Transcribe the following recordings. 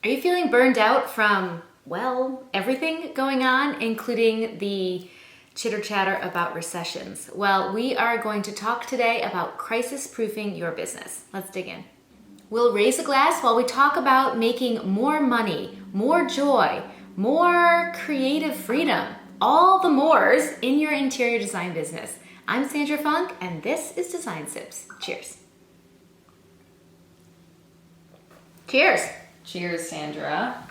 Are you feeling burned out from, well, everything going on, including the chitter chatter about recessions? Well, we are going to talk today about crisis proofing your business. Let's dig in. We'll raise a glass while we talk about making more money, more joy, more creative freedom, all the mores in your interior design business. I'm Sandra Funk, and this is Design Sips. Cheers. Cheers. Cheers, Sandra.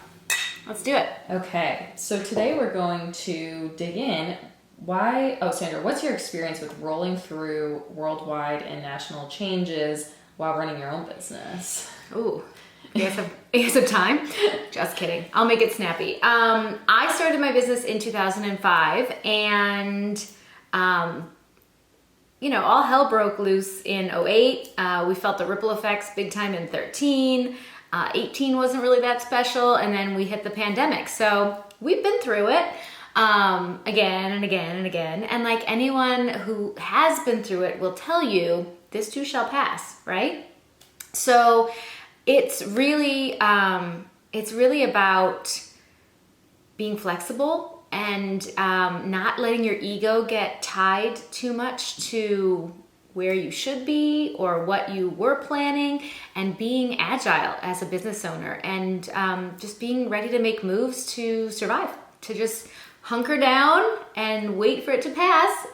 Let's do it. Okay, so today we're going to dig in. Sandra, what's your experience with rolling through worldwide and national changes while running your own business? Ooh, you guys have time? Just kidding. I'll make it snappy. I started my business in 2005 and, all hell broke loose in 2008. We felt the ripple effects big time in 2013. 18 wasn't really that special, and then we hit the pandemic. So we've been through it again and again and again. And like anyone who has been through it will tell you, this too shall pass, right? So it's really about being flexible and not letting your ego get tied too much to where you should be or what you were planning, and being agile as a business owner, and just being ready to make moves to survive, to just hunker down and wait for it to pass.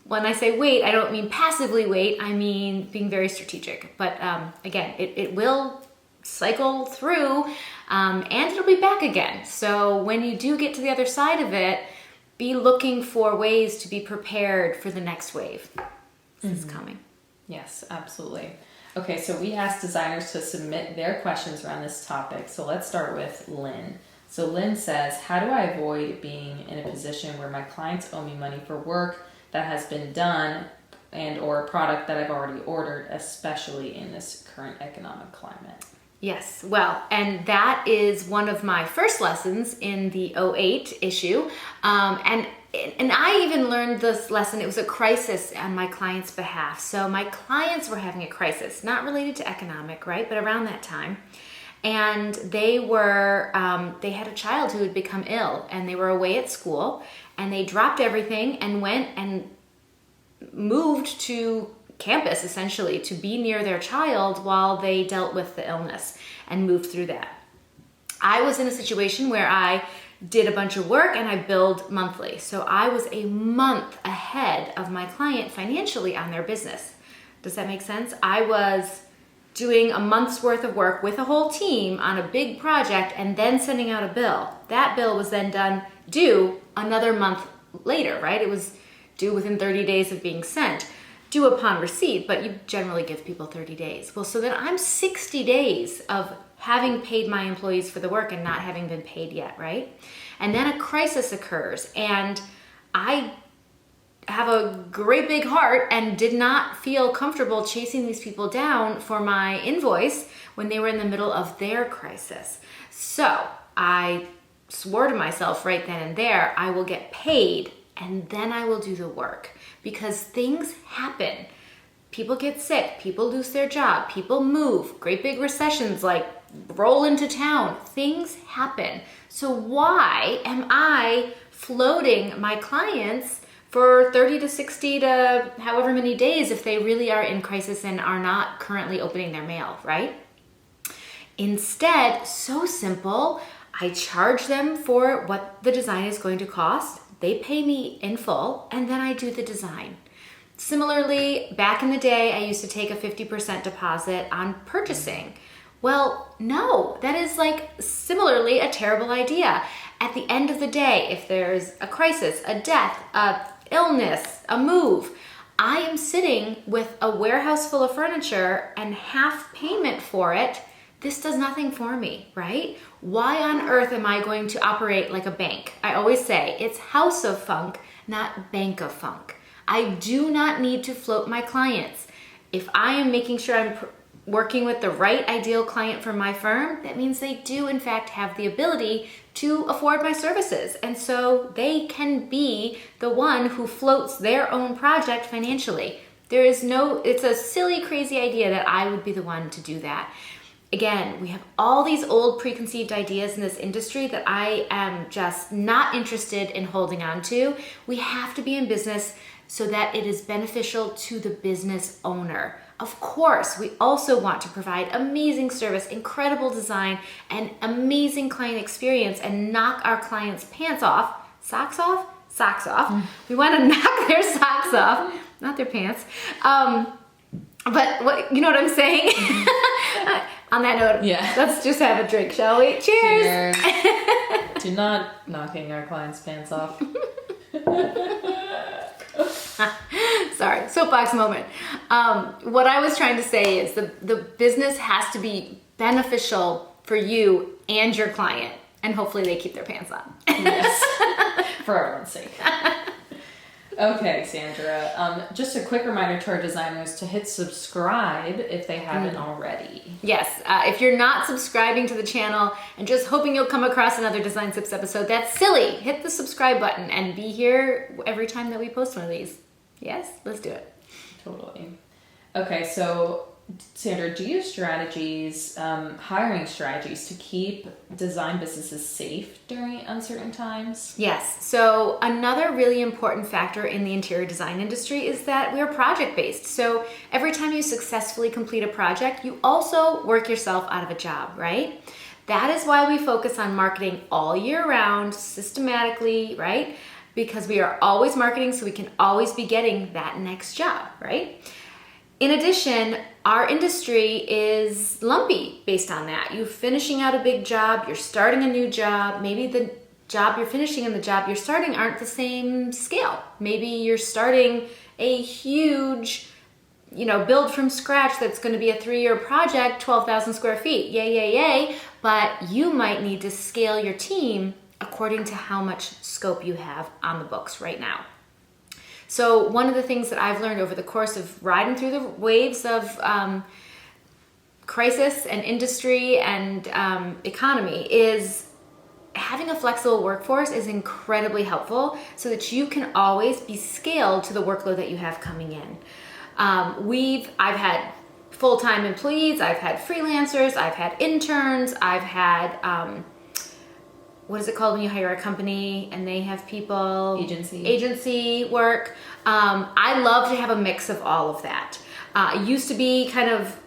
When I say wait, I don't mean passively wait, I mean being very strategic. But again, it will cycle through and it'll be back again. So when you do get to the other side of it, be looking for ways to be prepared for the next wave. This is coming. Yes, absolutely. Okay, so we asked designers to submit their questions around this topic. So let's start with Lynn. So Lynn says, how do I avoid being in a position where my clients owe me money for work that has been done and or a product that I've already ordered, especially in this current economic climate? Yes, well, and that is one of my first lessons in the '08 issue. And I even learned this lesson. It was a crisis on my client's behalf. So my clients were having a crisis, not related to economic, right? But around that time. And they had a child who had become ill, and they were away at school, and they dropped everything and went and moved to campus, essentially, to be near their child while they dealt with the illness and moved through that. I was in a situation where I did a bunch of work and I billed monthly. So I was a month ahead of my client financially on their business. Does that make sense? I was doing a month's worth of work with a whole team on a big project and then sending out a bill. That bill was then due another month later, right? It was due within 30 days of being sent, due upon receipt, but you generally give people 30 days. Well, so then I'm 60 days of having paid my employees for the work and not having been paid yet, right? And then a crisis occurs, and I have a great big heart and did not feel comfortable chasing these people down for my invoice when they were in the middle of their crisis. So I swore to myself right then and there, I will get paid and then I will do the work, because things happen. People get sick, people lose their job, people move, great big recessions like roll into town, things happen. So why am I floating my clients for 30 to 60 to however many days if they really are in crisis and are not currently opening their mail, right? Instead, so simple, I charge them for what the design is going to cost, they pay me in full, and then I do the design. Similarly, back in the day, I used to take a 50% deposit on purchasing. Well, no, that is similarly a terrible idea. At the end of the day, if there's a crisis, a death, a illness, a move, I am sitting with a warehouse full of furniture and half payment for it. This does nothing for me, right? Why on earth am I going to operate like a bank? I always say it's House of Funk, not Bank of Funk. I do not need to float my clients. If I am making sure I'm working with the right ideal client for my firm, that means they do in fact have the ability to afford my services. And so they can be the one who floats their own project financially. It's a silly, crazy idea that I would be the one to do that. Again, we have all these old preconceived ideas in this industry that I am just not interested in holding on to. We have to be in business so that it is beneficial to the business owner. Of course, we also want to provide amazing service, incredible design, and amazing client experience and knock our clients' pants off, socks off? Socks off. We want to knock their socks off, not their pants. But what, you know what I'm saying? On that note, let's just have a drink, shall we? Cheers! Cheers. To not knocking our clients' pants off. Sorry, soapbox moment. What I was trying to say is the business has to be beneficial for you and your client, and hopefully they keep their pants on. Yes, for everyone's sake. Okay, Sandra, just a quick reminder to our designers to hit subscribe if they haven't already. Yes, if you're not subscribing to the channel and just hoping you'll come across another Design Tips episode, that's silly. Hit the subscribe button and be here every time that we post one of these. Yes, let's do it. Totally. Okay, so Sandra, do you have strategies, hiring strategies to keep design businesses safe during uncertain times? Yes. So another really important factor in the interior design industry is that we're project-based. So every time you successfully complete a project, you also work yourself out of a job, right? That is why we focus on marketing all year round, systematically, right? Because we are always marketing, so we can always be getting that next job, right? In addition, our industry is lumpy based on that. You're finishing out a big job, you're starting a new job, maybe the job you're finishing and the job you're starting aren't the same scale. Maybe you're starting a huge, build from scratch that's going to be a 3-year project, 12,000 square feet, yay, yay, yay, but you might need to scale your team according to how much scope you have on the books right now. So one of the things that I've learned over the course of riding through the waves of crisis and industry and economy is having a flexible workforce is incredibly helpful so that you can always be scaled to the workload that you have coming in. I've had full-time employees, I've had freelancers, I've had interns, I've had what is it called when you hire a company and they have people? Agency work. I love to have a mix of all of that. It used to be kind of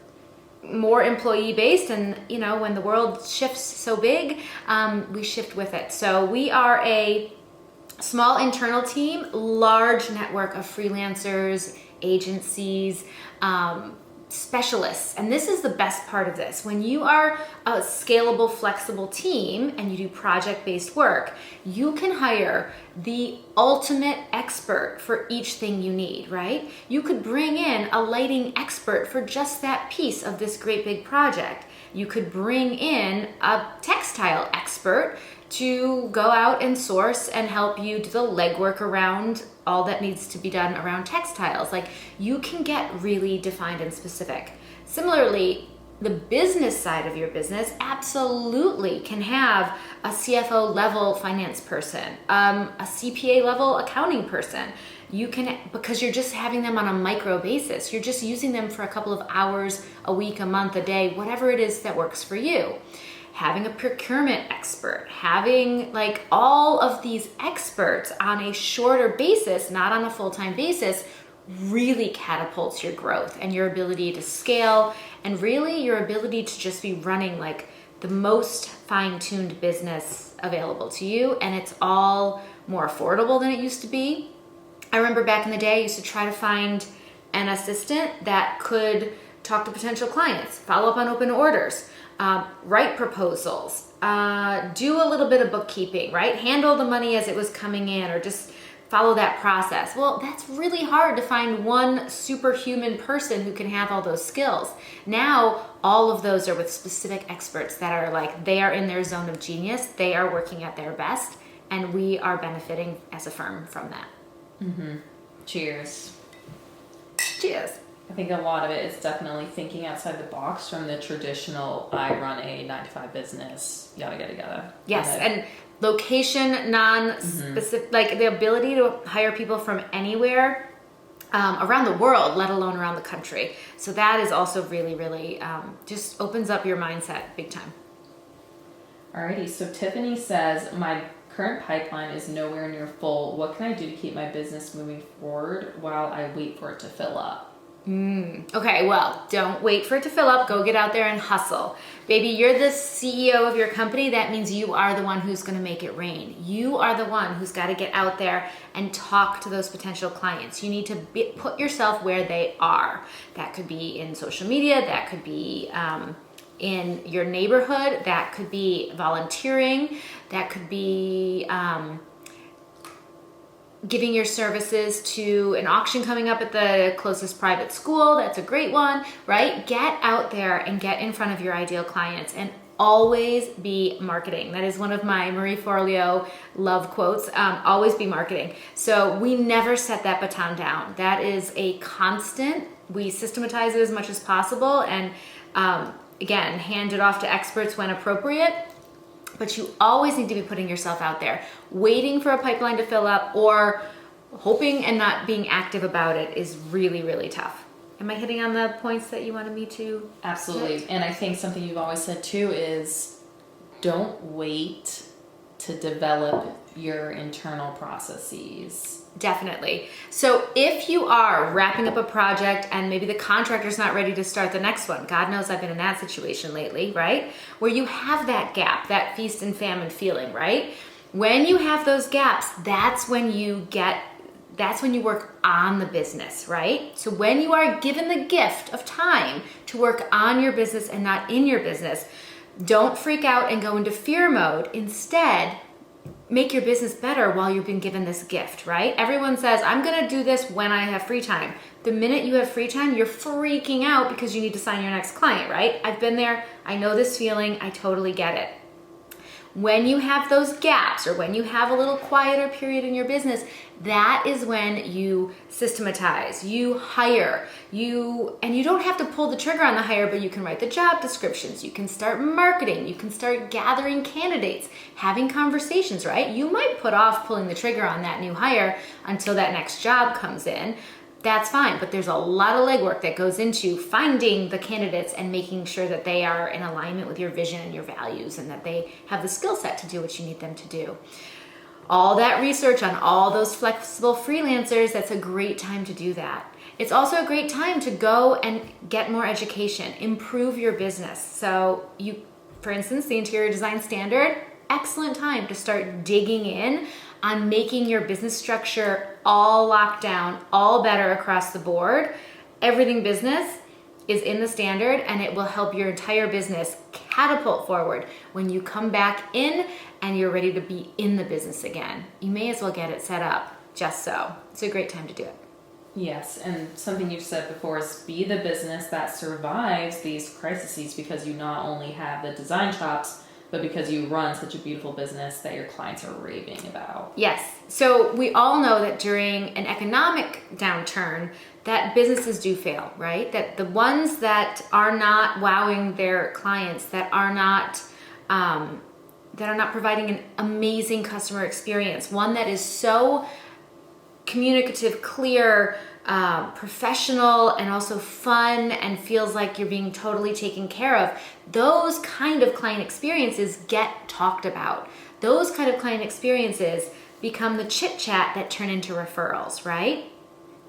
more employee based, and when the world shifts so big, we shift with it. So we are a small internal team, large network of freelancers, agencies, specialists. And this is the best part of this. When you are a scalable, flexible team and you do project-based work, you can hire the ultimate expert for each thing you need, right? You could bring in a lighting expert for just that piece of this great big project. You could bring in a textile expert to go out and source and help you do the legwork around all that needs to be done around textiles. Like, you can get really defined and specific. Similarly, the business side of your business absolutely can have a CFO level finance person, a CPA level accounting person. You can, because you're just having them on a micro basis. You're just using them for a couple of hours a week, a month, a day, whatever it is that works for you. Having a procurement expert, having like all of these experts on a shorter basis, not on a full-time basis, really catapults your growth and your ability to scale, and really your ability to just be running like the most fine-tuned business available to you. And it's all more affordable than it used to be. I remember back in the day, I used to try to find an assistant that could talk to potential clients, follow up on open orders, write proposals, do a little bit of bookkeeping, right? Handle the money as it was coming in, or just follow that process. Well, that's really hard to find one superhuman person who can have all those skills. Now, all of those are with specific experts that are like, they are in their zone of genius, they are working at their best, and we are benefiting as a firm from that. Mm-hmm. Cheers. Cheers. I think a lot of it is definitely thinking outside the box from the traditional, I run a 9-to-5 business, yada, yada, yada. Yes, and location, non-specific, like the ability to hire people from anywhere around the world, let alone around the country. So that is also really, really just opens up your mindset big time. Alrighty, so Tiffany says, my current pipeline is nowhere near full. What can I do to keep my business moving forward while I wait for it to fill up? Okay, well, don't wait for it to fill up. Go get out there and hustle. Baby, you're the CEO of your company. That means you are the one who's going to make it rain. You are the one who's got to get out there and talk to those potential clients. You need to put yourself where they are. That could be in social media. That could be in your neighborhood. That could be volunteering. That could be giving your services to an auction coming up at the closest private school. That's a great one, right? Get out there and get in front of your ideal clients, and always be marketing. That is one of my Marie Forleo love quotes, always be marketing. So we never set that baton down. That is a constant. We systematize it as much as possible, and again, hand it off to experts when appropriate. But you always need to be putting yourself out there. Waiting for a pipeline to fill up or hoping and not being active about it is really, really tough. Am I hitting on the points that you wanted me to? Absolutely. And I think something you've always said too is don't wait to develop your internal processes. Definitely. So if you are wrapping up a project and maybe the contractor's not ready to start the next one, God knows I've been in that situation lately, right? Where you have that gap, that feast and famine feeling, right? When you have those gaps, that's when you work on the business, right? So when you are given the gift of time to work on your business and not in your business, don't freak out and go into fear mode. Instead, make your business better while you've been given this gift, right? Everyone says, I'm gonna do this when I have free time. The minute you have free time, you're freaking out because you need to sign your next client, right? I've been there, I know this feeling, I totally get it. When you have those gaps or when you have a little quieter period in your business, that is when you systematize, you hire, and you don't have to pull the trigger on the hire, but you can write the job descriptions, you can start marketing, you can start gathering candidates, having conversations, right? You might put off pulling the trigger on that new hire until that next job comes in. That's fine, but there's a lot of legwork that goes into finding the candidates and making sure that they are in alignment with your vision and your values and that they have the skill set to do what you need them to do. All that research on all those flexible freelancers, that's a great time to do that. It's also a great time to go and get more education, improve your business. So for instance, the Interior Design Standard, excellent time to start digging in on making your business structure all locked down, all better across the board. Everything business is in the standard, and it will help your entire business catapult forward when you come back in and you're ready to be in the business again. You may as well get it set up just so. It's a great time to do it. Yes, and something you've said before is be the business that survives these crises, because you not only have the design chops, but because you run such a beautiful business that your clients are raving about. Yes. So we all know that during an economic downturn, that businesses do fail, right? That the ones that are not wowing their clients, that are not providing an amazing customer experience, one that is so communicative, clear, professional, and also fun, and feels like you're being totally taken care of. Those kind of client experiences get talked about. Those kind of client experiences become the chit chat that turn into referrals, right?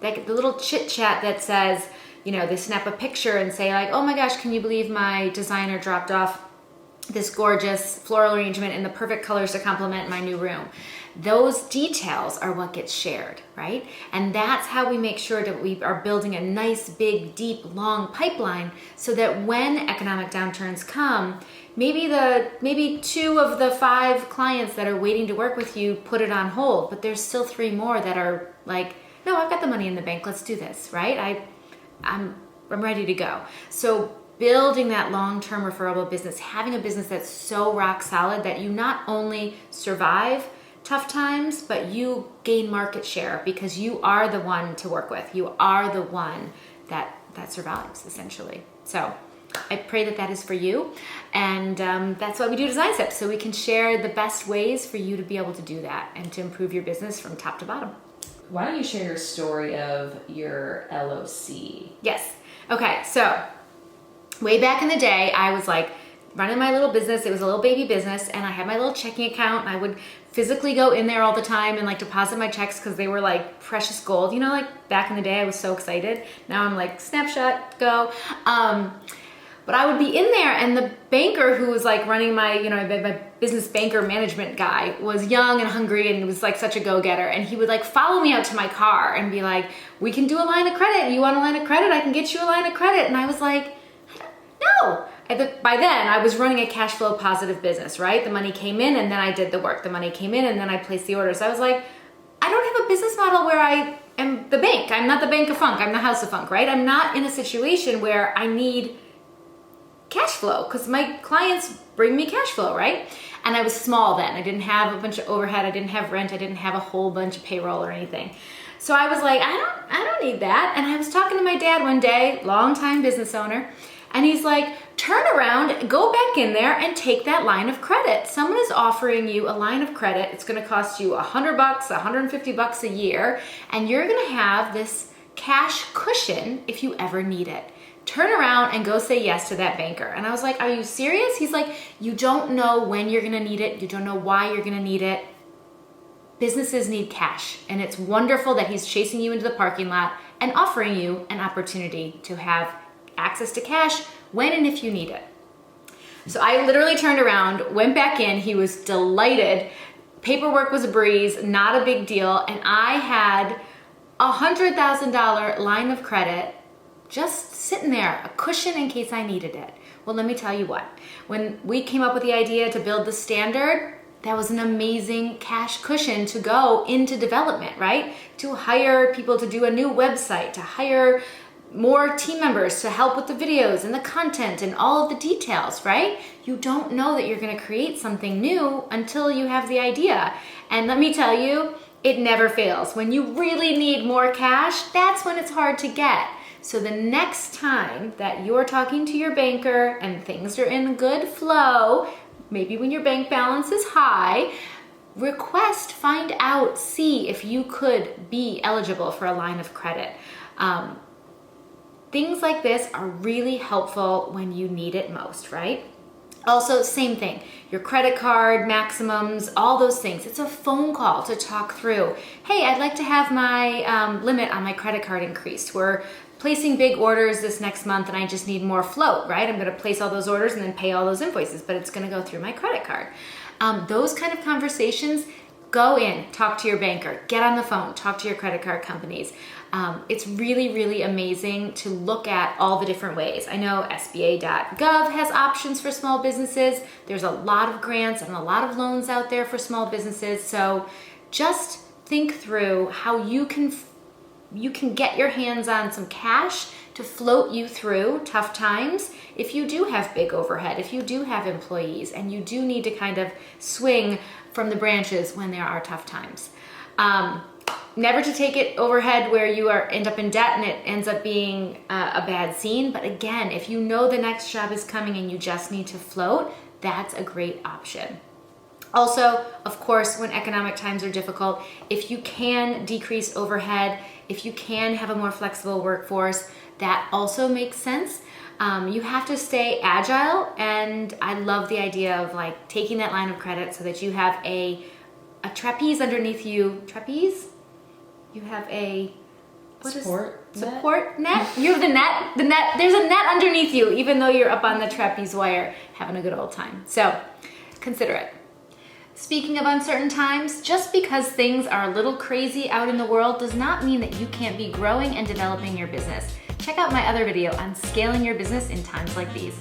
Like the little chit chat that says, they snap a picture and say like, oh my gosh, can you believe my designer dropped off this gorgeous floral arrangement in the perfect colors to complement my new room. Those details are what gets shared, right? And that's how we make sure that we are building a nice, big, deep, long pipeline so that when economic downturns come, maybe 2 of the 5 clients that are waiting to work with you put it on hold, but there's still 3 more that are like, no, I've got the money in the bank, let's do this, right? I'm ready to go. So building that long-term referable business, having a business that's so rock solid that you not only survive tough times, but you gain market share because you are the one to work with. You are the one that survives, essentially. So I pray that is for you. And that's why we do Design Steps, so we can share the best ways for you to be able to do that and to improve your business from top to bottom. why don't you share your story of your LOC? Yes. Okay, so way back in the day, I was like running my little business. It was a little baby business, and I had my little checking account, and I would physically go in there all the time and like deposit my checks because they were like precious gold. You know, like back in the day, I was so excited. Now I'm like, snapshot, go. But I would be in there, and the banker who was like running my, my business banker management guy was young and hungry and was like such a go-getter. And he would like follow me out to my car and be like, we can do a line of credit. You want a line of credit? I can get you a line of credit. And I was like, no. By then, I was running a cash flow positive business, right? The money came in and then I did the work. The money came in and then I placed the orders. So I was like, I don't have a business model where I am the bank. I'm not the Bank of Funk. I'm the House of Funk, right? I'm not in a situation where I need cash flow because my clients bring me cash flow, right? And I was small then. I didn't have a bunch of overhead. I didn't have rent. I didn't have a whole bunch of payroll or anything. So I was like, I don't need that. And I was talking to my dad one day, longtime business owner, and he's like, turn around, go back in there and take that line of credit. Someone is offering you a line of credit. It's going to cost you $100, $150 a year, and you're going to have this cash cushion if you ever need it. Turn around and go say yes to that banker. And I was like, are you serious? He's like, you don't know when you're going to need it. You don't know why you're going to need it. Businesses need cash, and it's wonderful that he's chasing you into the parking lot and offering you an opportunity to have access to cash when and if you need it. So I literally turned around, went back in. He was delighted. Paperwork was a breeze, not a big deal. And I had $100,000 line of credit just sitting there, a cushion in case I needed it. Well, let me tell you what, when we came up with the idea to build the standard, that was an amazing cash cushion to go into development, right? To hire people to do a new website, to hire more team members to help with the videos and the content and all of the details, right? You don't know that you're going to create something new until you have the idea. And let me tell you, it never fails. When you really need more cash, that's when it's hard to get. So the next time that you're talking to your banker and things are in good flow, maybe when your bank balance is high, request, find out, see if you could be eligible for a line of credit. Things like this are really helpful when you need it most, right? Also, same thing, your credit card, maximums, all those things. It's a phone call to talk through. Hey, I'd like to have my limit on my credit card increased. We're placing big orders this next month and I just need more float, right? I'm gonna place all those orders and then pay all those invoices, but it's gonna go through my credit card. Those kind of conversations, go in, talk to your banker, get on the phone, talk to your credit card companies. It's really, really amazing to look at all the different ways. I know SBA.gov has options for small businesses. There's a lot of grants and a lot of loans out there for small businesses. So just think through how you can get your hands on some cash to float you through tough times if you do have big overhead, if you do have employees, and you do need to kind of swing from the branches when there are tough times. Never to take it overhead where you end up in debt and it ends up being a bad scene. But again, if you know the next job is coming and you just need to float, that's a great option. Also, of course, when economic times are difficult, if you can decrease overhead, if you can have a more flexible workforce, that also makes sense. You have to stay agile, and I love the idea of like taking that line of credit so that you have a trapeze underneath you. Trapeze? You have a support net? You have the net. There's a net underneath you, even though you're up on the trapeze wire having a good old time. So consider it. Speaking of uncertain times, just because things are a little crazy out in the world does not mean that you can't be growing and developing your business. Check out my other video on scaling your business in times like these.